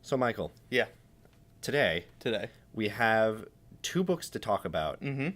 So, Michael, Yeah, today today. we have two books to talk about, Mm-hmm.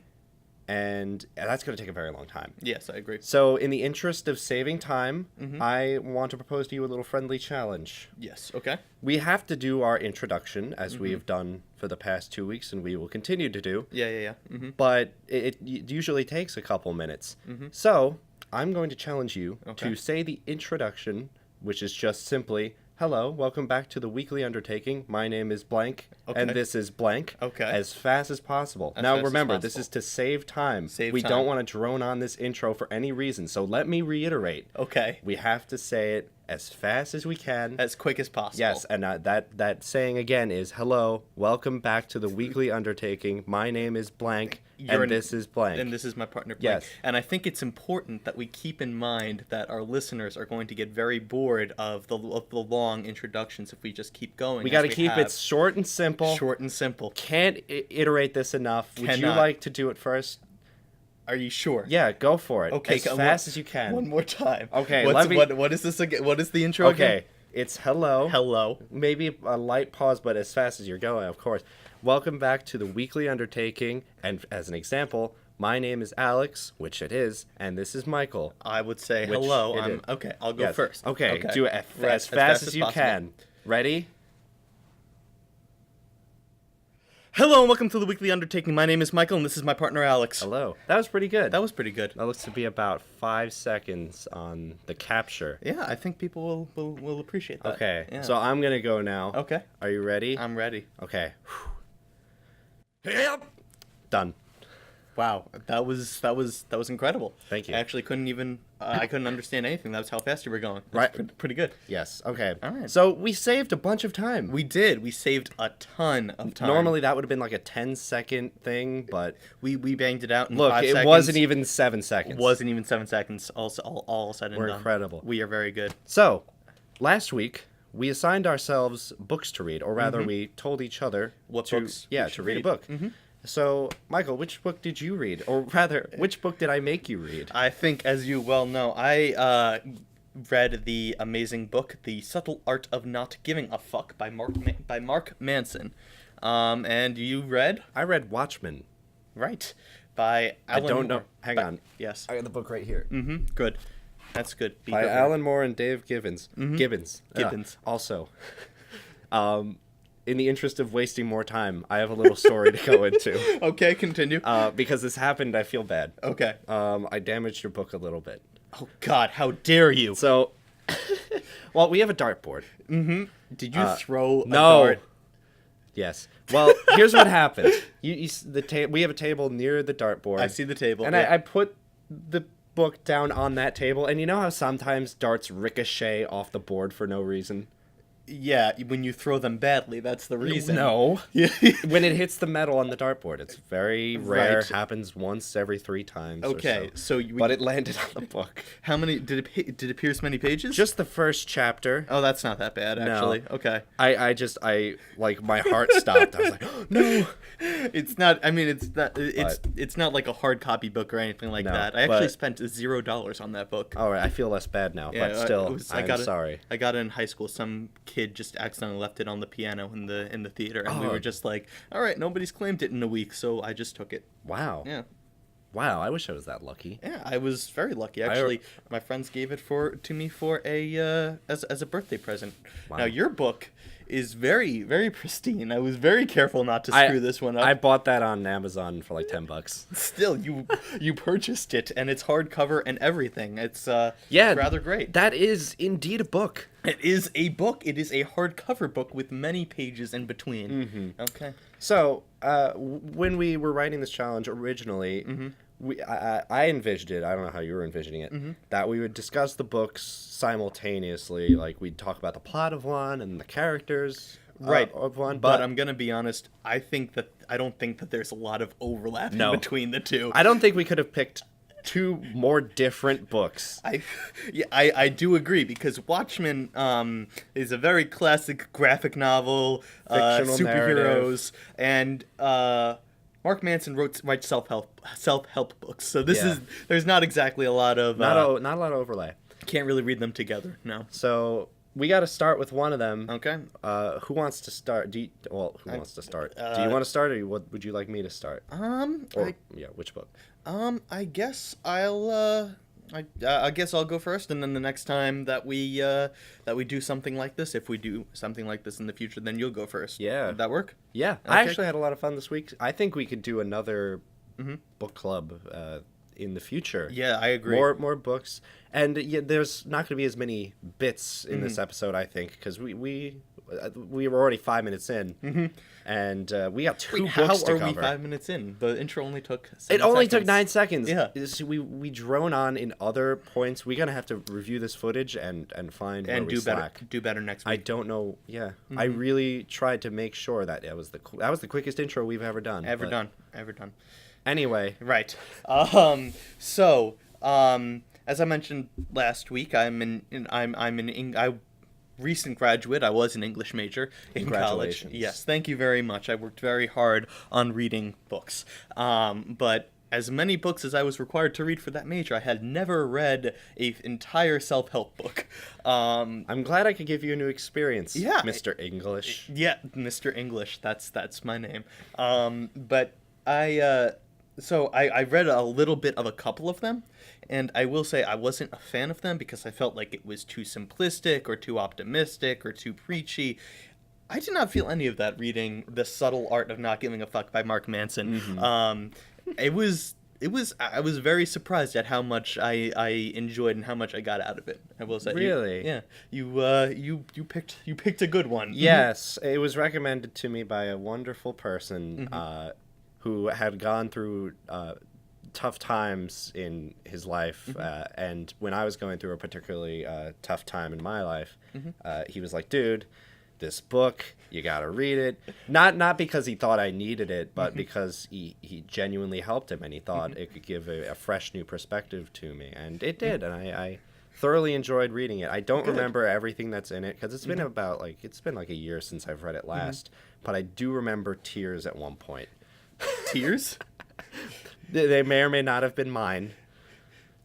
and that's going to take a very long time. Yes, I agree. So, in the interest of saving time, Mhm. I want to propose to you a little friendly challenge. Yes, okay. We have to do our introduction, as we've done for the past 2 weeks, and we will continue to do, Yeah. Mm-hmm. but it usually takes a couple minutes. Mhm. So, I'm going to challenge you Okay. to say the introduction, which is just simply, hello, welcome back to the weekly Undertaking. My name is blank, and Okay. this is blank, Okay. as fast as possible. As Now, fast as remember, this possible. is to save time. Save we time. don't want to drone on this intro for any reason, so let me reiterate. Okay. We have to say it as fast as we can. As quick as possible. Yes, and that saying again is, hello, welcome back to the weekly Undertaking. My name is blank, and this is blank. And this is my partner, blank. Yes. And I think it's important that we keep in mind that our listeners are going to get very bored of the long introductions if we just keep going. We as got to keep it have. short and simple. Short and simple. Can't iterate this enough. Would you Cannot. like to do it first? Are you sure? Yeah, go for it. Okay. As fast as you can. One more time. Okay, What is this again? What is the intro again? Okay, it's hello. Hello. Maybe a light pause, but as fast as you're going, of course. Welcome back to the weekly Undertaking, and as an example, my name is Alex, which it is, and this is Michael. I would say Which hello. it is. Okay, I'll go Yes. first. Okay, do it Right, as fast as you possible. can. Ready? Hello and welcome to the Weekly Undertaking. My name is Michael and this is my partner Alex. Hello. That was pretty good. That was pretty good. That looks to be about 5 seconds on the capture. Yeah, I think people will appreciate that. Okay, Yeah. so I'm going to go now. Okay. Are you ready? I'm ready. Okay. Yep. Done. Wow, that was incredible. Thank you. I actually couldn't even I couldn't understand anything. That was how fast you were going. That's Right. pretty good. Yes. Okay. All right. So we saved a bunch of time. We did. We saved a ton of time. Normally that would have been like a 10-second thing, but we banged it out in look, 5 it seconds. wasn't even 7 seconds. Wasn't even 7 seconds. All said and We're done. incredible. We are very good. So, last week we assigned ourselves books to read, or rather, we told each other What to books yeah we to should read a read. book. So, Michael, which book did you read, or rather, which book did I make you read? I think, as you well know, I read the amazing book, The Subtle Art of Not Giving a Fuck by Mark Manson. And you read? I read Watchmen. Right. By Alan I don't know. Moore. Hang on. Yes. I got the book right here. Mm-hmm. Good. That's good. Be By good. Alan Moore and Dave Gibbons. Gibbons. Gibbons. Also, in the interest of wasting more time, I have a little story to go into. Okay, continue. Because this happened, I feel bad. Okay. I damaged your book a little bit. Oh, God, how dare you. So, well, we have a dartboard. Did you throw a No. dart? Yes. Well, here's what happened. We have a table near the dartboard. I see the table. And yeah. I put the book down on that table, and you know how sometimes darts ricochet off the board for no reason? Yeah, when you throw them badly, that's the reason. No. Yeah. When it hits the metal on the dartboard, it's very rare. Right. Happens once every 3 times. Okay, or so. so you. But it landed on the book. How many did it pierce many pages? Just the first chapter. Oh, that's not that bad, actually. Okay. I like my heart stopped. I was like, no. It's not. I mean, it's not like a hard copy book or anything like No, that. I actually but- spent $0 on that book. All right, I feel less bad now, Yeah, but still, I I'm got it- sorry. I got it in high school. Some kid just accidentally left it on the piano in the theater, and we Oh. were just like, "All right, nobody's claimed it in a week, so I just took it." Wow. Yeah, Wow, I wish I was that lucky. yeah, I was very lucky actually. My friends gave it to me for a as a birthday present. Wow. Now your book is very very pristine. I was very careful not to screw this one up. I bought that on Amazon for like $10. Still, you purchased it, and it's hardcover and everything. It's Yeah, it's rather great. That is indeed a book. It is a book. It is a hardcover book with many pages in between. Mm-hmm. Okay. So, when we were writing this challenge originally, I envisioned it. I don't know how you were envisioning it. That we would discuss the books simultaneously. Like we'd talk about the plot of one and the characters Right. of one. But I'm gonna be honest. I don't think that there's a lot of overlap No. in between the two. I don't think we could have picked 2 more different books. I do agree because Watchmen is a very classic graphic novel, Fictional superheroes, and Mark Manson writes self-help books. So there's not exactly a lot of Not a lot of overlap. can't really read them together. No. So we got to start with one of them. Okay. Who wants to start? Who wants to start? Do you uh, want to start, or would you like me to start? Yeah, which book? I guess I guess I'll go first, and then the next time that we do something like this, if we do something like this in the future, then you'll go first. Yeah. Would that work? Yeah, Okay. I actually had a lot of fun this week. I think we could do another Mm-hmm. book club in the future. Yeah, I agree. More books, and yeah, there's not going to be as many bits in Mm-hmm. this episode, I think, because we were already 5 minutes in, and we got two Wait, books how to are cover. we 5 minutes in? The intro only took. It 7 only seconds. took 9 seconds. Yeah. So we drone on in other points. We're gonna have to review this footage and find where And we do better. slack. Do better next I week. don't know. Yeah, I really tried to make sure that that was the quickest intro we've ever done. Ever but done. Ever done. Anyway, Right. As I mentioned last week, I recent graduate. I was an English major in college. Congratulations. Yes, thank you very much. I worked very hard on reading books. But as many books as I was required to read for that major, I had never read an entire self-help book. I'm glad I could give you a new experience. Yeah. Mr. English. Yeah, Mr. English. That's my name. But I read a little bit of a couple of them, and I will say I wasn't a fan of them because I felt like it was too simplistic or too optimistic or too preachy. I did not feel any of that reading The Subtle Art of Not Giving a Fuck by Mark Manson. I was very surprised at how much I enjoyed and how much I got out of it. I will say. Really? Yeah. You picked a good one. Yes, it was recommended to me by a wonderful person who had gone through tough times in his life, and when I was going through a particularly tough time in my life, he was like, "Dude, this book, you gotta read it." Not because he thought I needed it, but because he genuinely helped him, and he thought it could give a fresh new perspective to me, and it did, and I thoroughly enjoyed reading it. I don't remember everything that's in it because it's been it's been like a year since I've read it last, but I do remember tears at one point. Tears? They may or may not have been mine.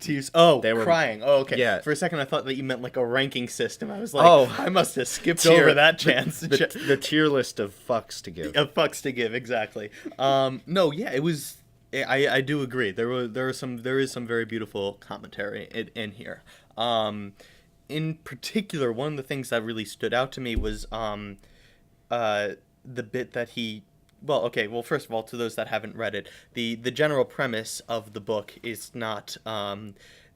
Tears. Oh, They were- crying. Oh, okay. Yeah. For a second, I thought that you meant like a ranking system. I was like, Oh. I must have skipped Tier- over that chance. The tier list of fucks to give. Of fucks to give, exactly. No, yeah, it was. I do agree. There is some very beautiful commentary in here. In particular, one of the things that really stood out to me was the bit that he. Well, okay. Well, first of all, to those that haven't read it, the general premise of the book is not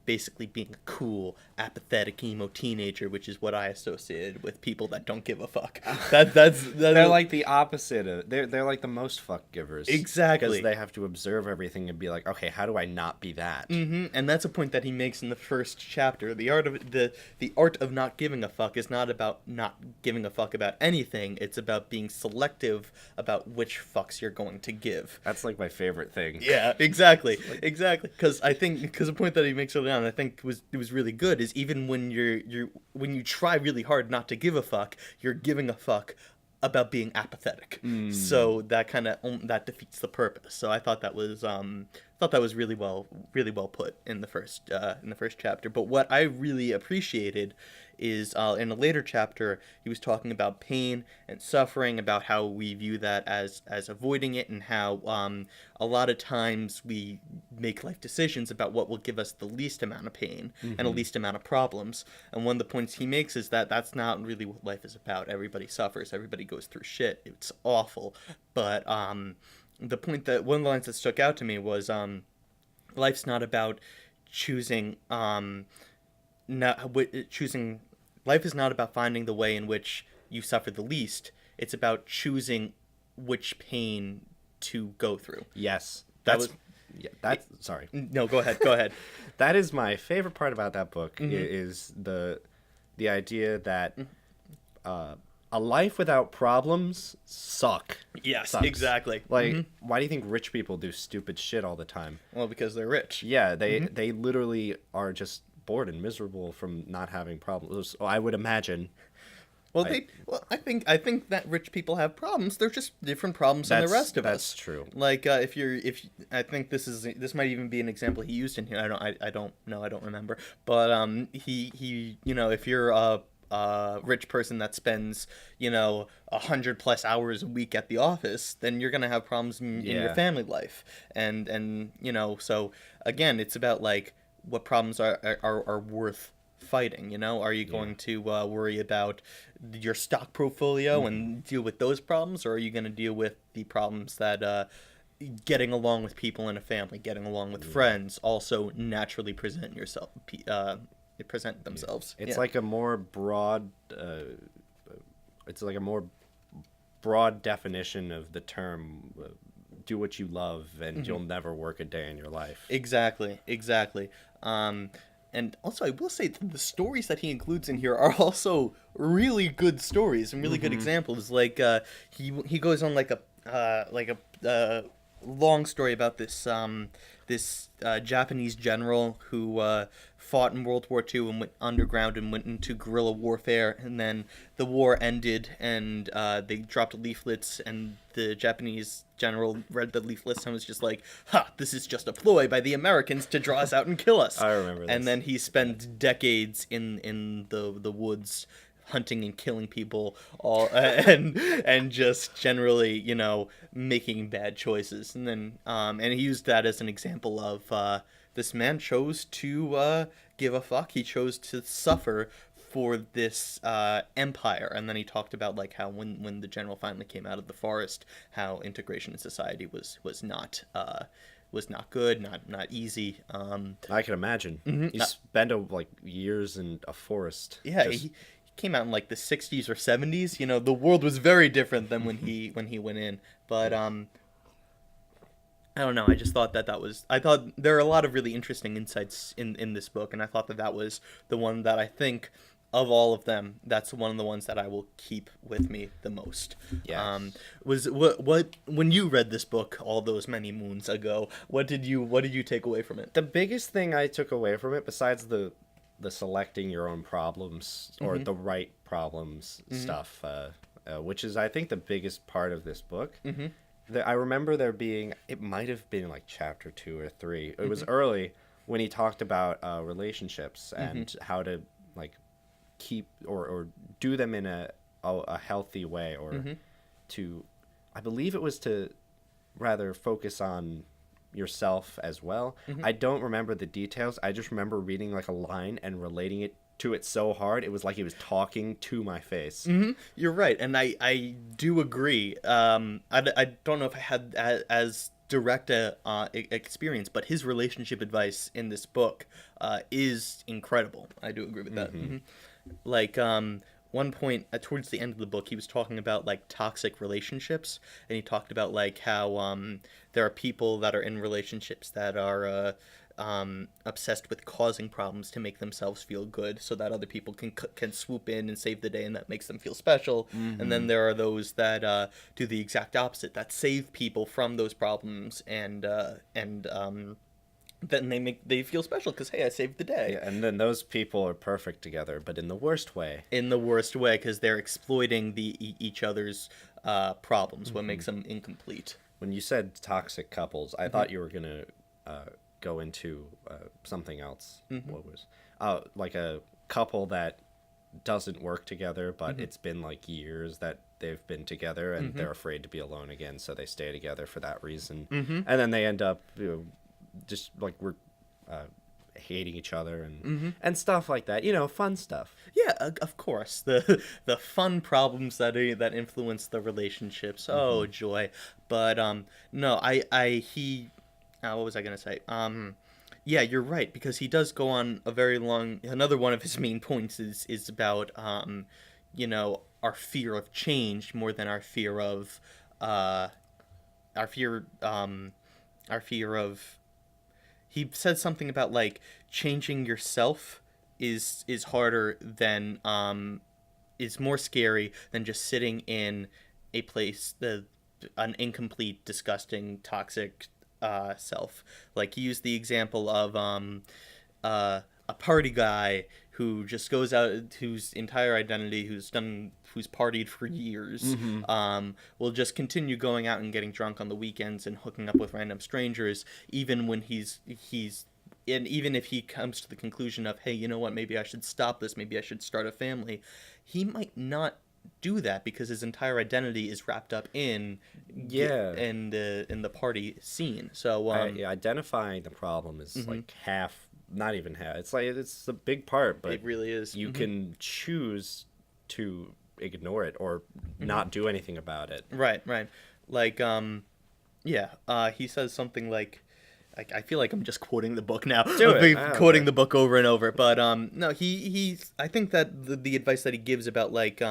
basically being a cool, apathetic emo teenager, which is what I associated with people that don't give a fuck. They're like the opposite of they're like the most fuck givers. Exactly. Because they have to observe everything and be like, okay, how do I not be that? And that's a point that he makes in the first chapter. The art of not giving a fuck is not about not giving a fuck about anything. It's about being selective about which fucks you're going to give. That's like my favorite thing. Yeah, exactly. Because a point that he makes early on, I think it was really good, is even when when you try really hard not to give a fuck, you're giving a fuck about being apathetic. So that kind of that defeats the purpose. So I thought that was really well put in the first chapter. But what I really appreciated is in a later chapter he was talking about pain and suffering, about how we view that as avoiding it, and how a lot of times we make life decisions about what will give us the least amount of pain and the least amount of problems. And one of the points he makes is that that's not really what life is about. Everybody suffers, everybody goes through shit, it's awful. But the point that one of the lines that stuck out to me was life's not about choosing life is not about finding the way in which you suffer the least. It's about choosing which pain to go through. Yes. That's sorry. No, go ahead. That is my favorite part about that book, is the idea that a life without problems sucks. Exactly. Like, why do you think rich people do stupid shit all the time? Well, because they're rich. Yeah, they literally are just bored and miserable from not having problems. I would imagine. Well, I think that rich people have problems. They're just different problems than the rest of us. That's true. Like I think this might even be an example he used in here. I don't know. I don't remember. But he if you're rich person that spends 100+ hours a week at the office, then you're gonna have problems in your family life. And so again, it's about like what problems are worth fighting. Are you going to worry about your stock portfolio and deal with those problems, or are you going to deal with the problems that getting along with people in a family, getting along with friends, also naturally present themselves? It's like a more broad definition of the term do what you love and you'll never work a day in your life. Exactly. And also, I will say the stories that he includes in here are also really good stories and really good examples. Like he goes on like a long story about this Japanese general who fought in World War II and went underground and went into guerrilla warfare, and then the war ended and they dropped leaflets, and the Japanese general read the leaflets and was just like, "Ha! This is just a ploy by the Americans to draw us out and kill us." I remember this. And then he spent decades in the woods hunting and killing people and just generally making bad choices, and then and he used that as an example of this man chose to give a fuck. He chose to suffer for this empire. And then he talked about like how when the general finally came out of the forest, how integration in society was not good, not easy. I can imagine. You spend years in a forest. Yeah, he came out in like the 60s or 70s. The world was very different than when he went in. But I don't know. I just thought I thought there are a lot of really interesting insights in this book, and I thought that was the one that I think of all of them, that's one of the ones that I will keep with me the most. Yes. Was what when you read this book all those many moons ago, what did you take away from it? The biggest thing I took away from it, besides the selecting your own problems or the right problems stuff, which is I think the biggest part of this book. I remember there being, it might have been like chapter 2 or 3. It was early when he talked about relationships and how to like keep or do them in a healthy way, or to, I believe it was to rather focus on yourself as well. I don't remember the details. I just remember reading like a line and relating it to it so hard. It was like he was talking to my face. You're right, and I do agree. I don't know if I had as direct a experience, but his relationship advice in this book is incredible. I do agree with that. Like one point towards the end of the book, he was talking about like toxic relationships, and he talked about like how there are people that are in relationships that are obsessed with causing problems to make themselves feel good, so that other people can swoop in and save the day, and that makes them feel special. And then there are those that do the exact opposite, that save people from those problems, and then they feel special because, hey, I saved the day. Yeah, and then those people are perfect together, but in the worst way. In the worst way, because they're exploiting each other's problems, what makes them incomplete. When you said toxic couples, I thought you were going to go into something else. What was like a couple that doesn't work together, but it's been like years that they've been together, and they're afraid to be alone again, so they stay together for that reason. And then they end up just like we're hating each other and stuff like that, fun stuff. Yeah, of course, the fun problems that influence the relationships. Oh, joy. But no, he what was I gonna say? Yeah, you're right, because he does go on a very long. Another one of his main points is about our fear of change more than our fear of He said something about like changing yourself is harder than is more scary than just sitting in a place an incomplete, disgusting, toxic self. Like he used the example of a party guy who just goes out, whose entire identity, who's partied for years, will just continue going out and getting drunk on the weekends and hooking up with random strangers, even when he's even if he comes to the conclusion of, hey, you know what, maybe I should stop this, maybe I should start a family, he might not do that because his entire identity is wrapped up in in the party scene. So identifying the problem is Mm-hmm. like half, not even half. It's like it's a big part, but it really is. you Mm-hmm. can choose to ignore it or not do anything about it. Right. Like, he says something like, I feel like I'm just quoting the book now. Do it. Quoting the book over and over. But no, I think that the advice that he gives about like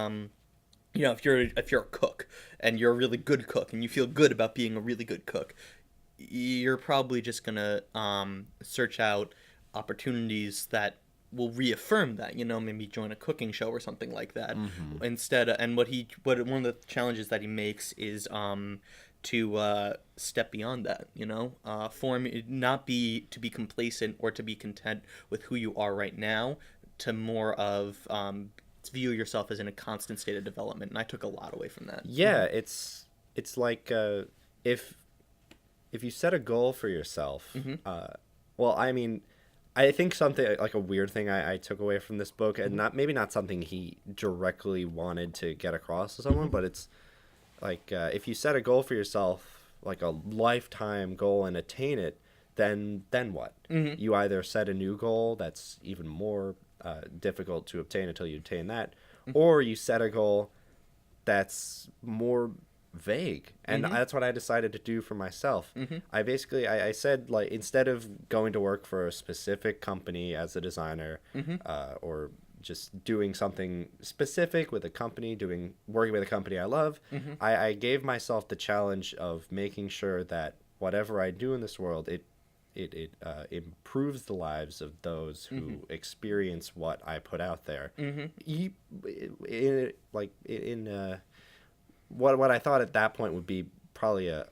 if you're a cook and you're a really good cook and you feel good about being a really good cook, you're probably just gonna search out opportunities that will reaffirm that, maybe join a cooking show or something like that. Instead. And one of the challenges that he makes is to step beyond that, not be complacent or to be content with who you are right now, to more of view yourself as in a constant state of development. And I took a lot away from that. Yeah, it's like if you set a goal for yourself, well, I mean, I think something like a weird thing I took away from this book, and not something he directly wanted to get across to someone, but it's like if you set a goal for yourself, like a lifetime goal, and attain it, then what? You either set a new goal that's even more difficult to obtain until you obtain that, or you set a goal that's more vague, and that's what I decided to do for myself. I said, like, instead of going to work for a specific company as a designer, or just doing something specific with a company, working with a company I love, I gave myself the challenge of making sure that whatever I do in this world, it improves the lives of those who experience what I put out there. What I thought at that point would be probably a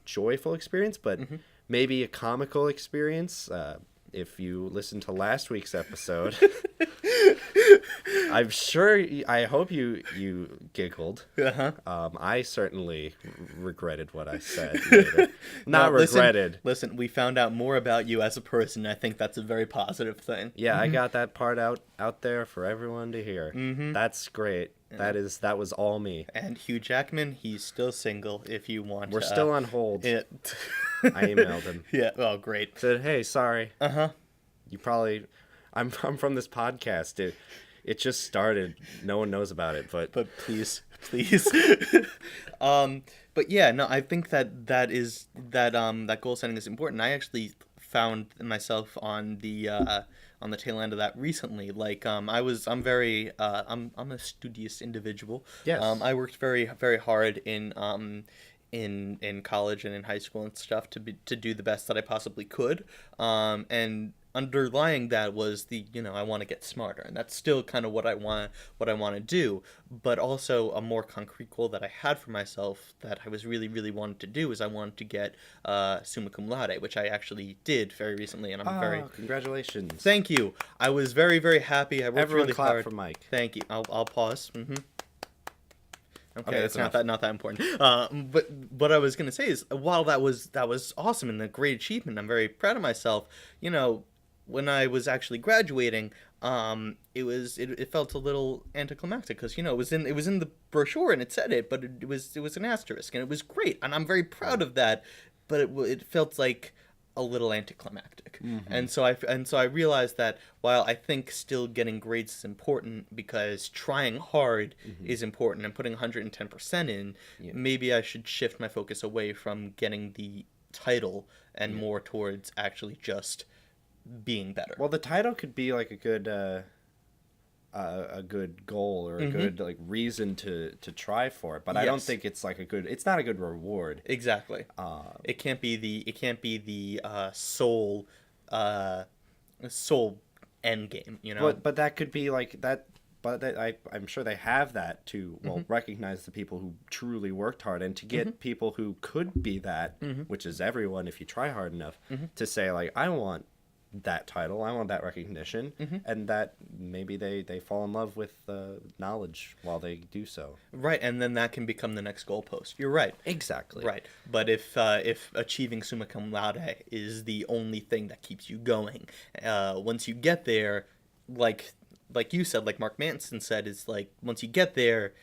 joyful experience, but maybe a comical experience. If you listen to last week's episode, I hope you giggled. I certainly regretted what I said later. Not regretted. Listen, we found out more about you as a person. I think that's a very positive thing. Yeah, I got that part out there for everyone to hear. That's great. That was all me. And Hugh Jackman, he's still single. If you want, we're still on hold. I emailed him. Yeah. Oh, great. Said, hey, sorry. You probably, I'm from this podcast. It just started. No one knows about it, but please. But yeah, no, I think that goal setting is important. I actually found myself on the tail end of that recently. Like I'm a studious individual. Yes. I worked very, very hard in college and in high school and stuff to do the best that I possibly could. And underlying that was I want to get smarter, and that's still kind of what I want to do. But also a more concrete goal that I had for myself that I was really, really wanted to do is I wanted to get summa cum laude, which I actually did very recently, and I'm very congratulations. Thank you. I was very, very happy. I worked Everyone really clap hard. for Mike. Thank you. I'll pause. Okay, that's not that important. But what I was gonna say is, while that was awesome and a great achievement, I'm very proud of myself. When I was actually graduating, it felt a little anticlimactic because it was in the brochure and it said it, but it was an asterisk, and it was great, and I'm very proud of that. But it felt like a little anticlimactic, and so I realized that while I think still getting grades is important because trying hard is important and putting 110% in, maybe I should shift my focus away from getting the title and more towards actually just being better. Well, the title could be like a good goal or a good like reason to try for it, but I don't think it's like it's not a good reward. Exactly. It can't be the sole end game, But that could be like that. But I'm sure they have that to recognize the people who truly worked hard, and to get people who could be that, which is everyone if you try hard enough, to say like, I want that title. I want that recognition, and that maybe they fall in love with knowledge while they do so. Right, and then that can become the next goalpost. You're right. Exactly. Right, but if achieving summa cum laude is the only thing that keeps you going, once you get there, like you said, like Mark Manson said, is like once you get there,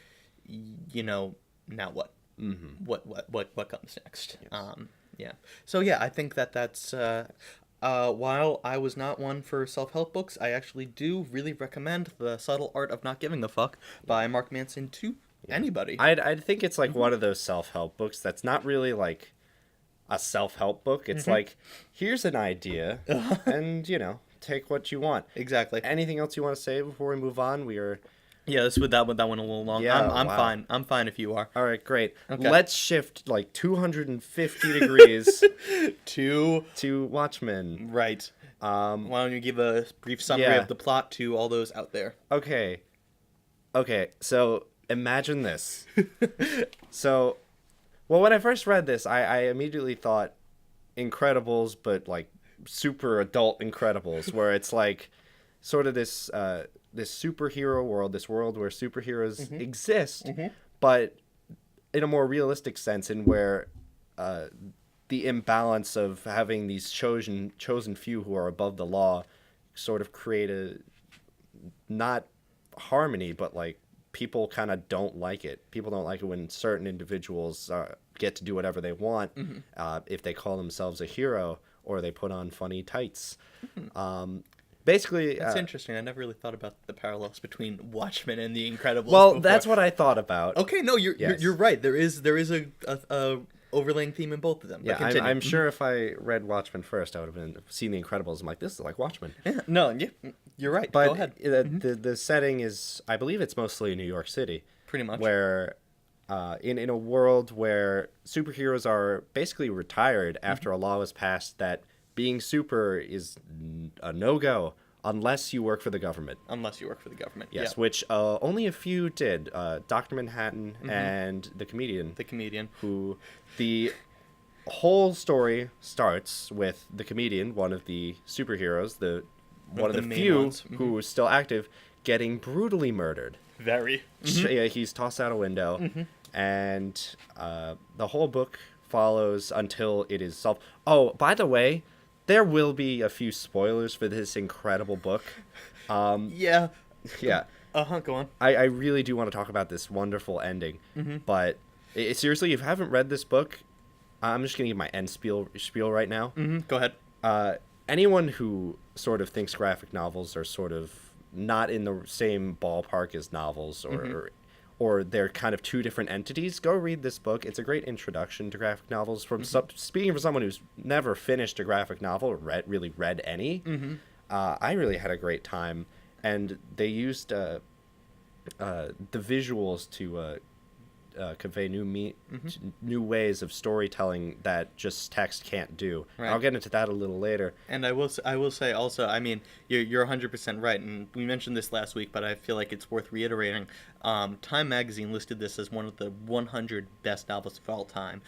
now what? Mm-hmm. What comes next? Yes. Yeah. So yeah, I think that's. While I was not one for self-help books, I actually do really recommend The Subtle Art of Not Giving a Fuck by Mark Manson to anybody. I think it's like one of those self-help books that's not really like a self-help book. It's like, here's an idea, and take what you want. Exactly. Anything else you want to say before we move on? We are. Yeah, that went a little long. Yeah, I'm wow. fine. I'm fine if you are. All right, great. Okay. Let's shift like 250 degrees to Watchmen. Right. Why don't you give a brief summary of the plot to all those out there? Okay, so imagine this. So, well, when I first read this, I immediately thought Incredibles, but like super adult Incredibles, where it's like sort of this superhero world, this world where superheroes exist, but in a more realistic sense, in where the imbalance of having these chosen few who are above the law sort of create a not harmony, but like people kind of don't like it. People don't like it when certain individuals get to do whatever they want if they call themselves a hero or they put on funny tights. Basically, that's interesting. I never really thought about the parallels between Watchmen and The Incredibles. Well, before. that's what I thought about. Okay, no, you're right. There is a overlaying theme in both of them. Yeah, I'm sure if I read Watchmen first, I would have seen The Incredibles. I'm like, this is like Watchmen. Yeah, no, you're right. But go ahead. The setting is, I believe it's mostly New York City. Pretty much. Where, in a world where superheroes are basically retired after a law was passed that being super is a no-go unless you work for the government. Yes, which only a few did. Dr. Manhattan and the comedian. Who the whole story starts with the comedian, one of the superheroes, one of the few who is still active, getting brutally murdered. Very. Yeah, he's tossed out a window, and the whole book follows until it is solved. Oh, by the way, there will be a few spoilers for this incredible book. Yeah. Yeah. Go on. I really do want to talk about this wonderful ending, but seriously, if you haven't read this book, I'm just going to give my end spiel right now. Go ahead. Anyone who sort of thinks graphic novels are sort of not in the same ballpark as novels or they're kind of two different entities, go read this book. It's a great introduction to graphic novels. Speaking for someone who's never finished a graphic novel or really read any, I really had a great time. And they used the visuals to convey new ways of storytelling that just text can't do. Right. I'll get into that a little later. And I will say also, I mean, you're 100% right, and we mentioned this last week, but I feel like it's worth reiterating. Time Magazine listed this as one of the 100 best novels of all time.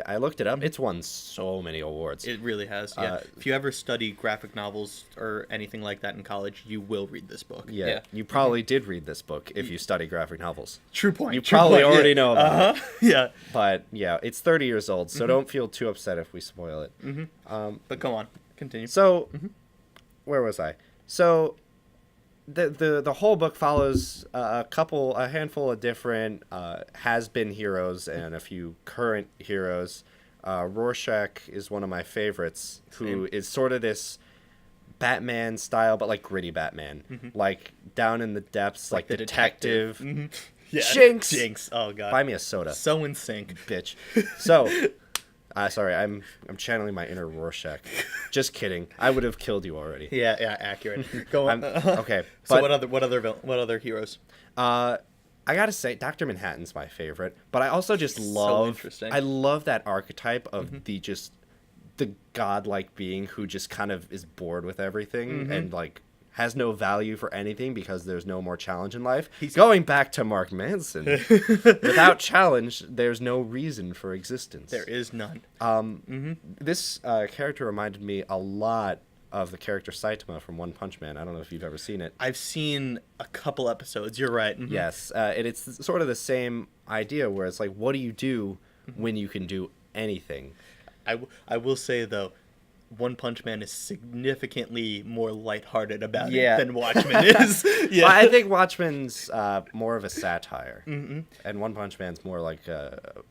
I looked it up. It's won so many awards. It really has. Yeah. If you ever study graphic novels or anything like that in college, you will read this book. Yeah. You probably did read this book if you study graphic novels. True point. You probably already know about it. Yeah. But yeah, it's 30 years old, so don't feel too upset if we spoil it. But go on. Continue. So, where was I? So, the whole book follows a handful of different has-been heroes and a few current heroes. Rorschach is one of my favorites, who is sort of this Batman style, but like gritty Batman, like down in the depths, like the detective. Yeah. Jinx. Oh god. Buy me a soda. So in sync, bitch. So, sorry, I'm channeling my inner Rorschach. Just kidding. I would have killed you already. Yeah, accurate. Go on. Okay. So what other heroes? I gotta say, Dr. Manhattan's my favorite, but I also just love. I love that archetype of the godlike being who just kind of is bored with everything and like has no value for anything because there's no more challenge in life. Going back to Mark Manson, without challenge, there's no reason for existence. There is none. This character reminded me a lot of the character Saitama from One Punch Man. I don't know if you've ever seen it. I've seen a couple episodes. You're right. Mm-hmm. Yes, and it's sort of the same idea where it's like, what do you do when you can do anything? I will say, though, One Punch Man is significantly more lighthearted about it than Watchmen is. Yeah. Well, I think Watchmen's more of a satire, and One Punch Man's more like a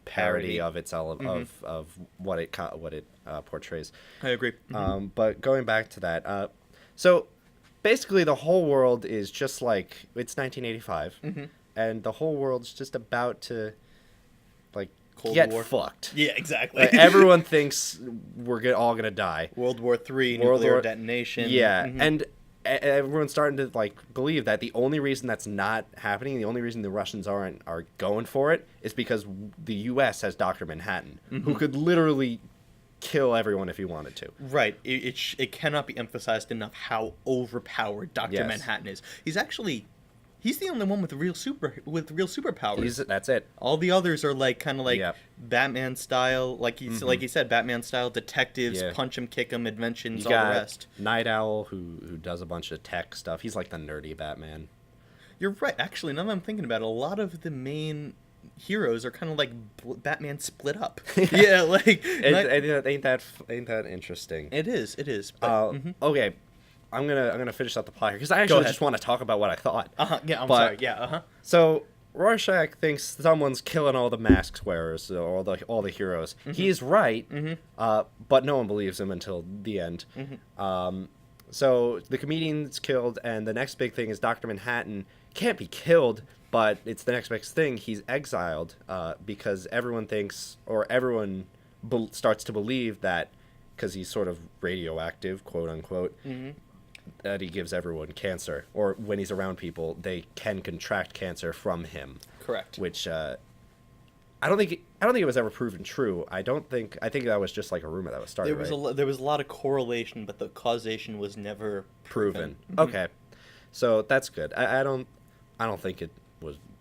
parody of its of what it portrays. I agree. But going back to that, so basically the whole world is just like it's 1985, and the whole world's just about to like Cold get War. fucked. Yeah, exactly. Like, everyone thinks we're all gonna die. World War III, nuclear detonation. Yeah, and everyone's starting to like believe that the only reason that's not happening, the only reason the Russians are going for it, is because the U.S. has Dr. Manhattan, who could literally kill everyone if he wanted to. Right. It cannot be emphasized enough how overpowered Dr. Manhattan is. He's the only one with real superpowers. That's it. All the others are like kind of like Batman style, like you said, Batman style detectives, punch him, kick him, inventions, all the rest. Night Owl who does a bunch of tech stuff. He's like the nerdy Batman. You're right. Actually, now that I'm thinking about it, a lot of the main heroes are kind of like Batman split up. Yeah, like ain't that interesting? It is. But, Okay. I'm gonna finish out the plot here because I actually just want to talk about what I thought. Yeah, I'm sorry. Yeah. So Rorschach thinks someone's killing all the mask wearers, or all the heroes. He's right, but no one believes him until the end. So the comedian's killed, and the next big thing is Dr. Manhattan can't be killed, but it's the next big thing. He's exiled because everyone thinks, or everyone starts to believe that because he's sort of radioactive, quote unquote. That he gives everyone cancer, or when he's around people, they can contract cancer from him. Correct. Which I don't think it was ever proven true. I think that was just like a rumor that was started. There was a lot of correlation, but the causation was never proven. Okay, so that's good. I don't think it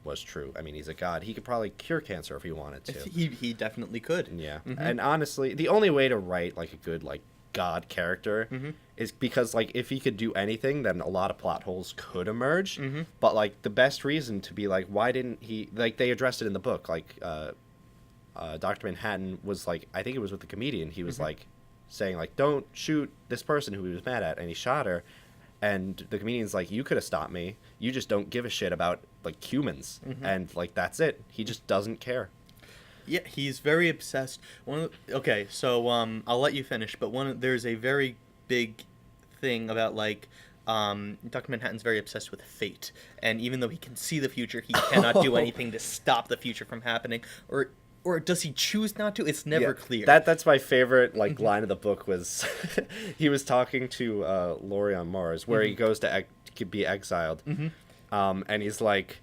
was true. I mean, he's a god. He could probably cure cancer if he wanted to. He definitely could. Yeah, and honestly, the only way to write like a good like god character is because like if he could do anything, then a lot of plot holes could emerge. But like the best reason to be like, why didn't he, like they addressed it in the book, like Dr. Manhattan was like, I think it was with the comedian, he was like saying like, don't shoot this person who he was mad at, and he shot her, and the comedian's like, you could have stopped me, you just don't give a shit about like humans, and like that's it, he just doesn't care. Yeah, he's very obsessed. Okay, so I'll let you finish, but there's a very big thing about like Dr. Manhattan's very obsessed with fate, and even though he can see the future, he cannot do anything to stop the future from happening, or does he choose not to? It's never clear. That's my favorite like line of the book was he was talking to Laurie on Mars, where he goes to be exiled, and he's like,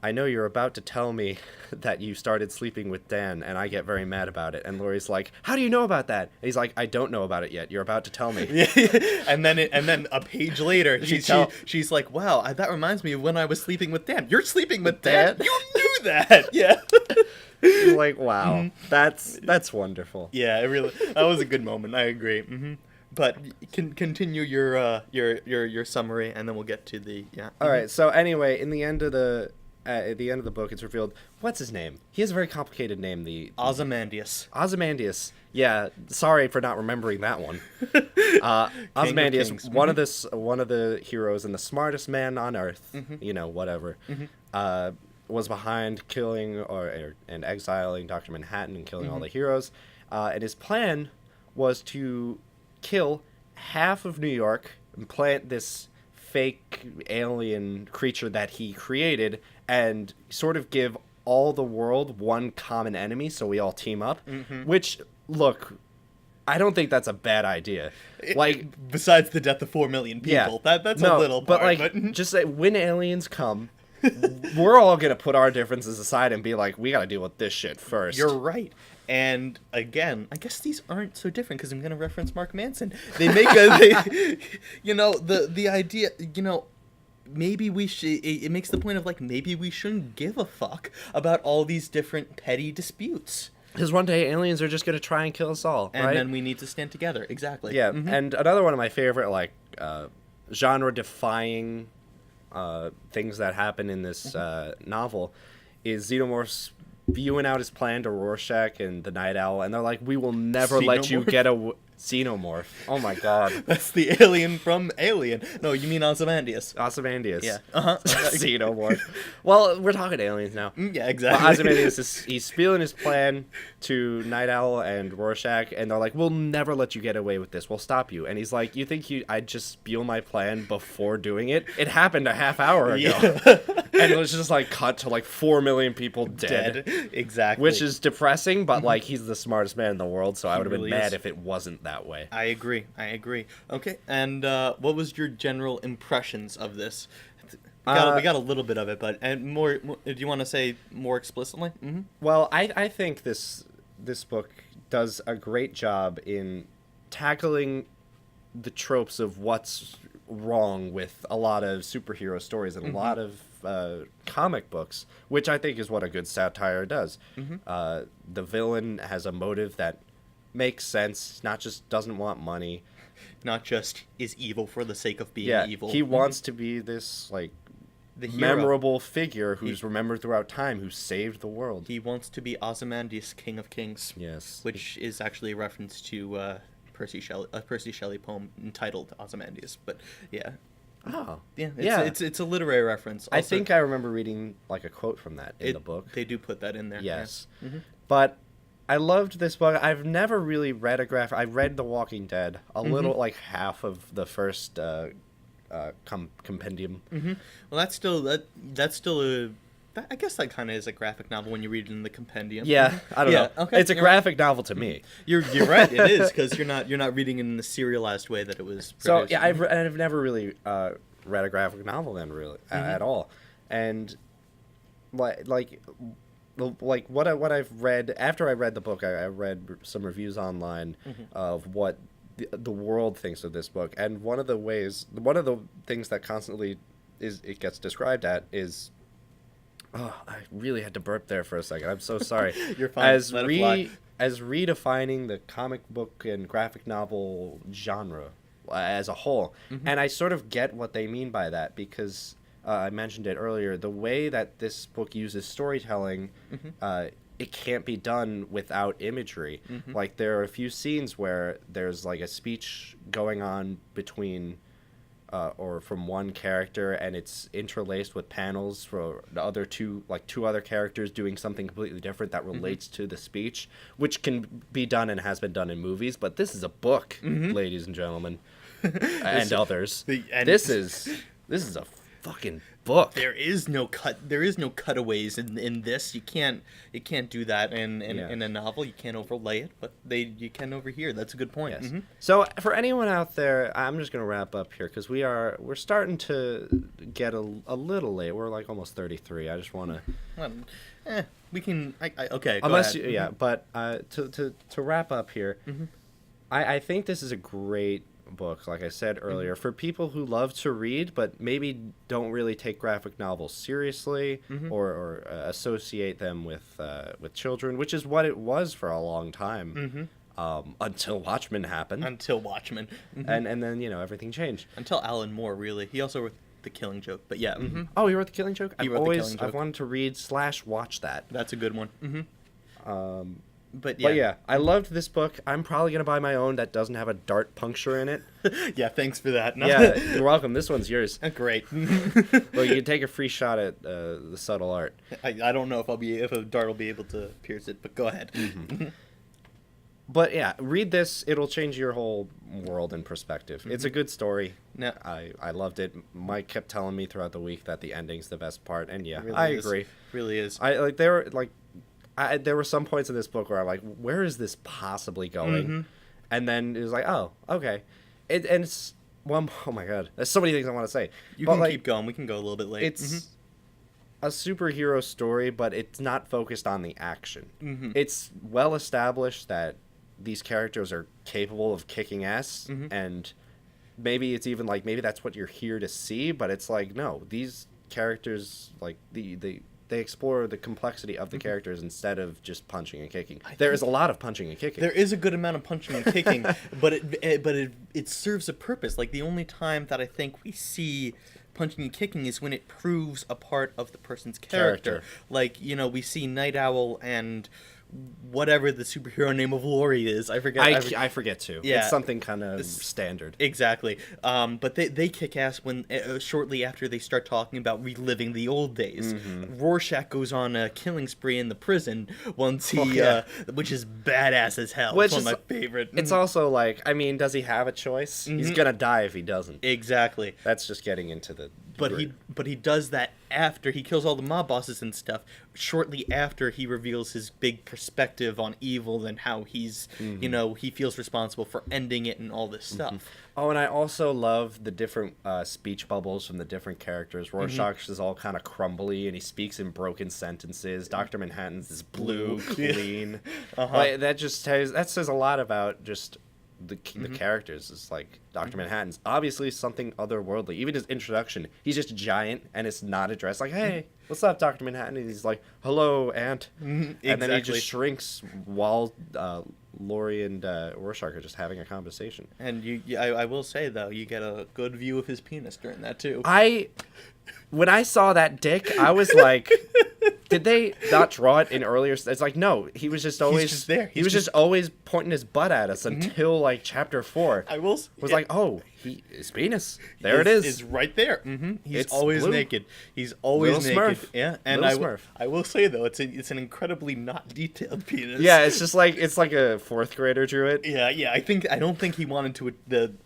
I know you're about to tell me that you started sleeping with Dan, and I get very mad about it. And Laurie's like, how do you know about that? And he's like, I don't know about it yet. You're about to tell me. and then a page later, she's like, wow, that reminds me of when I was sleeping with Dan. You're sleeping with Dan? You knew that. Yeah. Like, wow, that's wonderful. Yeah, that was a good moment. I agree. But continue your summary, and then we'll get to the All right. So anyway, at the end of the book, it's revealed, what's his name? He has a very complicated name. Ozymandias. Ozymandias. Yeah, sorry for not remembering that one. Ozymandias, one of the heroes and the smartest man on Earth. Whatever. Was behind killing and exiling Dr. Manhattan and killing all the heroes. And his plan was to kill half of New York and plant this fake alien creature that he created and sort of give all the world one common enemy so we all team up, which, look, I don't think that's a bad idea. Like, besides the death of 4 million people, that's a little part. But just say, when aliens come, we're all going to put our differences aside and be like, we got to deal with this shit first. You're right. And again, I guess these aren't so different because I'm going to reference Mark Manson. They make the idea, maybe we should, it makes the point of like, maybe we shouldn't give a fuck about all these different petty disputes. Because one day aliens are just going to try and kill us all, And right? then we need to stand together. Exactly. Yeah, Mhm. and another one of my favorite, like, genre-defying things that happen in this novel is Xenomorph's viewing out his plan to Rorschach and the Night Owl, and they're like, we will never let you Xenomorph? get a... Xenomorph. Oh my god. That's the alien from Alien. No, you mean Ozymandias. Ozymandias. Yeah. Uh-huh. Xenomorph. Well, we're talking aliens now. Yeah, Well, exactly. Ozymandias he's spilling his plan to Night Owl and Rorschach, and they're like, we'll never let you get away with this. We'll stop you. And he's like, you think I'd just spiel my plan before doing it? It happened a half hour ago. Yeah. And it was just like cut to like 4 million people dead. Exactly. Which is depressing, but like he's the smartest man in the world, so I would have really been mad is. if it wasn't that way. I agree. Okay, and what was your general impressions of this? We got a little bit of it, but more do you want to say more explicitly? Mm-hmm. Well, I think this book does a great job in tackling the tropes of what's wrong with a lot of superhero stories and a lot of comic books, which I think is what a good satire does. The villain has a motive that makes sense, not just doesn't want money. Not just is evil for the sake of being Yeah, evil. he wants to be this like the hero. memorable figure who's remembered throughout time, who saved the world. He wants to be Ozymandias, King of Kings. Yes. Which is actually a reference to a Percy Shelley poem entitled Ozymandias. But yeah. Oh. Yeah, Yeah. it's a literary reference. I Also, think I remember reading like a quote from that in the book. They do put that in there. Yes. Yeah. Mm-hmm. But I loved this book. I've never really read a graphic. I read The Walking Dead, a little, like half of the first compendium. Mm-hmm. Well, that's still I guess that kind of is a graphic novel when you read it in the compendium. Yeah, I don't know. Okay, It's a graphic novel to me. You're right. It is because you're not reading it in the serialized way that it was. So Produced. yeah, I've never really read a graphic novel then really at all, and like what I've read after I read the book, I read some reviews online of what the world thinks of this book, and one of the things that constantly it gets described at is. Oh, I really had to burp there for a second. I'm so sorry. You're fine. As Let it fly. as redefining the comic book and graphic novel genre as a whole. And I sort of get what they mean by that because I mentioned it earlier. The way that this book uses storytelling, it can't be done without imagery. Like there are a few scenes where there's like a speech going on between or from one character, and it's interlaced with panels for the other two other characters doing something completely different that relates to the speech, which can be done and has been done in movies. But this is a book, ladies and gentlemen, and others. This is a fucking book. There is no cutaways in this. You can't do that in a novel. You can't overlay it, but you can over here. That's a good point. Yes. So for anyone out there, I'm just gonna wrap up here because we're starting to get a little late. We're like almost 33. I just want to. We can. Okay. Go Unless ahead. you, yeah, but to wrap up here, I think this is a great book, like I said earlier, for people who love to read but maybe don't really take graphic novels seriously or associate them with children, which is what it was for a long time until Watchmen happened. Until Watchmen. And then everything changed. Until Alan Moore, really. He also wrote The Killing Joke, but yeah. Oh, he wrote The Killing Joke? He wrote The Killing Joke. I've wanted to read / watch that. That's a good one. But yeah, I loved this book. I'm probably going to buy my own that doesn't have a dart puncture in it. Yeah, thanks for that. No. Yeah, you're welcome. This one's yours. Great. Well, you can take a free shot at the subtle art. I don't know if a dart will be able to pierce it, but go ahead. But yeah, read this. It'll change your whole world and perspective. It's a good story. No. I loved it. Mike kept telling me throughout the week that the ending's the best part, and yeah, Really I is. agree. Really is. There were some points in this book where I'm like, where is this possibly going? And then it was like, oh, okay. It's oh my god, there's so many things I want to say. You can keep going. We can go a little bit late. It's a superhero story, but it's not focused on the action. It's well established that these characters are capable of kicking ass, and maybe it's even like maybe that's what you're here to see. But it's like no, these characters like they they explore the complexity of the characters instead of just punching and kicking. There is a lot of punching and kicking. There is a good amount of punching and kicking, but it serves a purpose. Like, the only time that I think we see punching and kicking is when it proves a part of the person's character. Like, you know, we see Night Owl and whatever the superhero name of Lori is. I forget. I forget too. Yeah. It's something kind of standard. Exactly. But they kick ass when shortly after they start talking about reliving the old days. Rorschach goes on a killing spree in the prison once he, which is badass as hell. It's one of my favorite. It's also like, I mean, does he have a choice? He's gonna die if he doesn't. Exactly. That's just getting into the. But he does that after he kills all the mob bosses and stuff. Shortly after he reveals his big perspective on evil and how he's, you know, he feels responsible for ending it and all this stuff. Oh, and I also love the different speech bubbles from the different characters. Rorschach's is all kind of crumbly, and he speaks in broken sentences. Dr. Manhattan's is blue, clean. Like, that says a lot about just the characters. It's like Dr. Manhattan's obviously something otherworldly. Even his introduction, he's just giant, and it's not addressed like, "Hey, what's up, Dr. Manhattan?" And he's like, "Hello, Aunt." And then he just shrinks while Lori and Rorschach are just having a conversation. And I will say, though, you get a good view of his penis during that too. When I saw that dick, I was like, did they not draw it in earlier? It's like, no, he was just always just there. He was just always pointing his butt at us until like chapter 4. I will. Was like, oh, his penis. There it is. It's right there. He's It's always blue. naked. He's always Little naked. Smurf. Yeah, and Little Smurf. I will say though, it's an incredibly not detailed penis. Yeah, it's just like a 4th grader drew it. Yeah. I don't think he wanted to.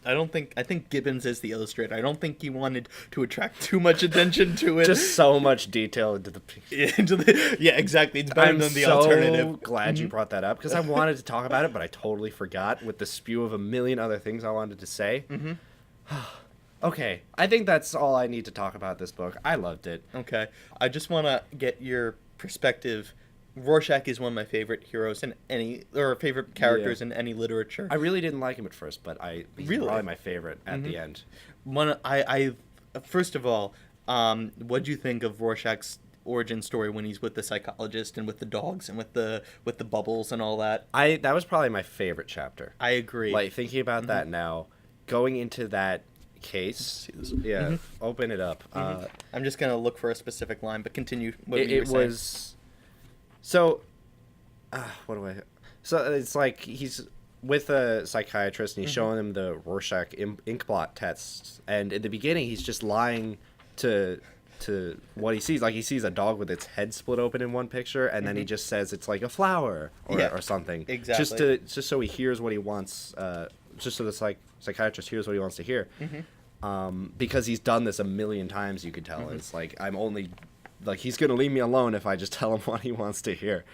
I think Gibbons is the illustrator. I don't think he wanted to attract too much attention to it. Just so much detail into the penis. Yeah, exactly. It's better than the alternative. I'm so glad you brought that up because I wanted to talk about it, but I totally forgot with the spew of a million other things I wanted to say. Okay, I think that's all I need to talk about this book. I loved it. Okay, I just want to get your perspective. Rorschach is one of my favorite heroes in favorite characters in any literature. I really didn't like him at first, but he's probably my favorite at the end. First of all, what do you think of Rorschach's origin story when he's with the psychologist and with the dogs and with the bubbles and all that? That was probably my favorite chapter. I agree. Like, thinking about that now, going into that case, open it up. I'm just gonna look for a specific line, but continue. It was so. So it's like he's with a psychiatrist and he's showing him the Rorschach ink blot tests, and in the beginning he's just lying to what he sees. Like, he sees a dog with its head split open in one picture, and then he just says it's like a flower or something. Exactly. Just so he hears what he wants. Just so the psychiatrist hears what he wants to hear. Because he's done this a million times, you could tell. It's like, he's going to leave me alone if I just tell him what he wants to hear.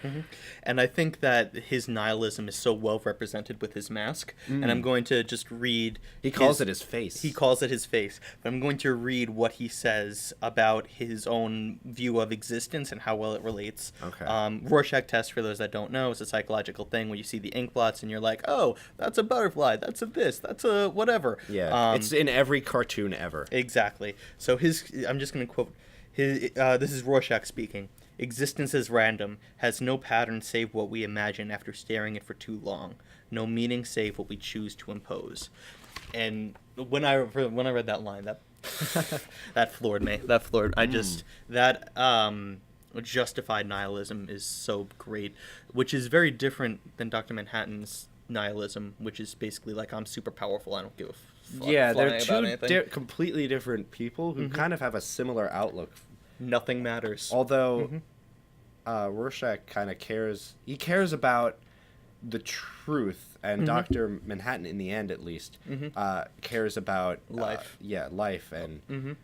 And I think that his nihilism is so well represented with his mask. And I'm going to just read... He calls it his face. He calls it his face. But I'm going to read what he says about his own view of existence and how well it relates. Okay. Rorschach test, for those that don't know, is a psychological thing where you see the ink blots and you're like, oh, that's a butterfly, that's a this, that's a whatever. Yeah, it's in every cartoon ever. Exactly. So I'm just going to quote... this is Rorschach speaking. Existence is random, has no pattern save what we imagine after staring it for too long. No meaning save what we choose to impose. And when I read that line, that floored me. That floored. Justified nihilism is so great, which is very different than Dr. Manhattan's nihilism, which is basically like, I'm super powerful, I don't give a fuck. Yeah, they're two completely different people who kind of have a similar outlook. Nothing matters. Although Rorschach kind of cares. He cares about the truth, and Dr. Manhattan, in the end at least, cares about life. Life. And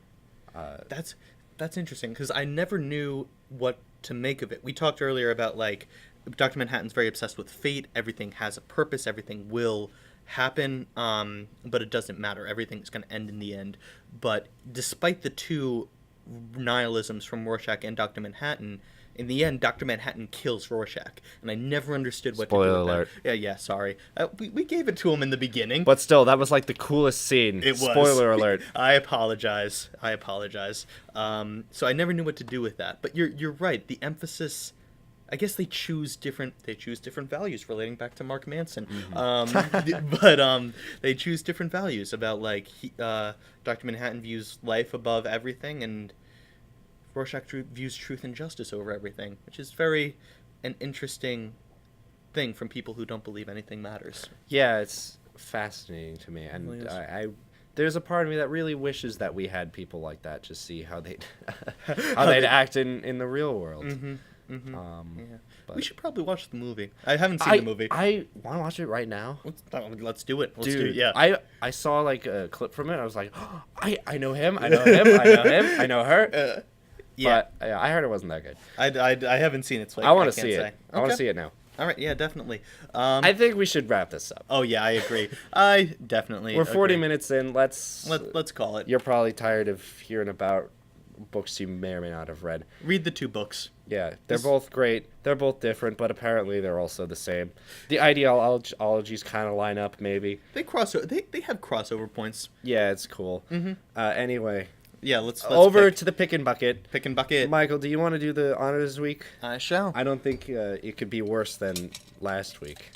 that's interesting, because I never knew what to make of it. We talked earlier about, like, Dr. Manhattan's very obsessed with fate. Everything has a purpose. Everything will happen, but it doesn't matter. Everything's going to end in the end. But despite the two nihilisms from Rorschach and Dr. Manhattan, In the end, Dr. Manhattan kills Rorschach, and I never understood what to Spoiler do with alert. that. Yeah, sorry. We gave it to him in the beginning. But still, that was like the coolest scene. It was. Spoiler alert. I apologize. So I never knew what to do with that. But you're right. The emphasis. I guess they choose different values relating back to Mark Manson. But they choose different values about like Dr. Manhattan views life above everything, and Rorschach views truth and justice over everything, which is an interesting thing from people who don't believe anything matters. Yeah, it's fascinating to me, and really is. I there's a part of me that really wishes that we had people like that to see how they'd they'd act in the real world. Yeah. But We should probably watch the movie. I haven't seen the movie. I want to watch it right now. Let's do it. Dude, Yeah. I saw like a clip from it. I was like, oh, I know him. I know him. I know him. I know her. Yeah. But yeah, I heard it wasn't that good. I haven't seen it, so I want to can't see say. it. I want to see it now. All right. Yeah, definitely. I think we should wrap this up. Oh yeah, I agree. I definitely. We're 40 agree. minutes in. Let's call it. You're probably tired of hearing about books you may or may not have read. Read the 2 books. Yeah, they're both great. They're both different, but apparently they're also the same. The ideologies kind of line up, maybe. They have crossover points. Yeah, it's cool. Anyway, Yeah, let's over pick. to the pick and bucket. Pick and bucket. Michael, do you want to do the honors this week? I shall. I don't think it could be worse than last week.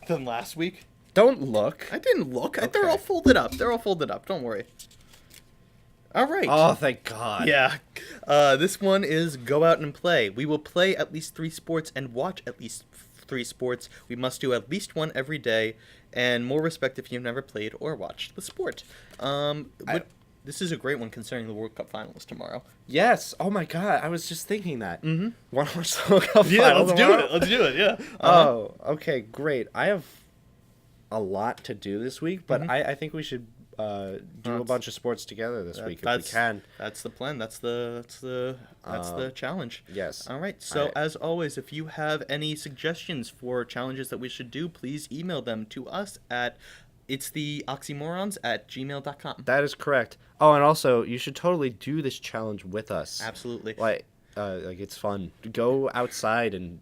Than last week. Don't look. I didn't look. Okay. They're all folded up. Don't worry. All right. Oh, thank God. Yeah. This one is go out and play. We will play at least 3 sports and watch at least 3 sports. We must do at least one every day, and more respect if you've never played or watched the sport. This is a great one considering the World Cup final is tomorrow. Yes. Oh my God. I was just thinking that. Want to watch the World Cup Yeah, final let's tomorrow? do it. Let's do it. Yeah. Oh, okay, great. I have a lot to do this week, but I think we should do a bunch of sports together this week if we can. That's the plan. That's the challenge. Yes. All right. So as always, if you have any suggestions for challenges that we should do, please email them to us at itstheoxymorons@gmail.com. That is correct. Oh, and also, you should totally do this challenge with us. Absolutely. Like it's fun. Go outside and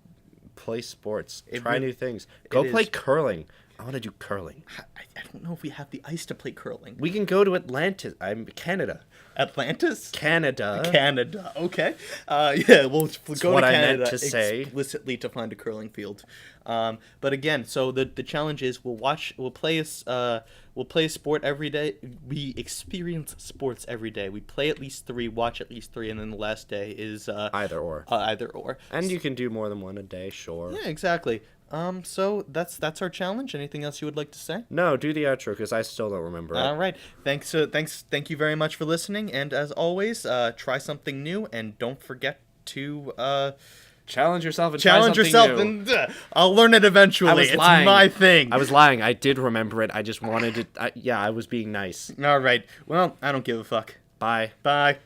play sports. Try new things. Go play curling. I want to do curling. I don't know if we have the ice to play curling. We can go to Atlantis. Canada. Atlantis? Canada. Okay. Yeah, we'll go what to I Canada meant to say. Explicitly to find a curling field. But again, so the challenge is we'll play a sport every day. We experience sports every day. We play at least 3, watch at least 3, and then the last day is either or. Either or. And you can do more than one a day, sure. Yeah, exactly. So that's our challenge. Anything else you would like to say? No, do the outro because I still don't remember it. All right. Thank you very much for listening. And as always, try something new and don't forget to challenge yourself and challenge try yourself. new. And I'll learn it eventually. It's lying. my thing. I was lying. I did remember it. I just wanted to. I was being nice. All right. Well, I don't give a fuck. Bye. Bye.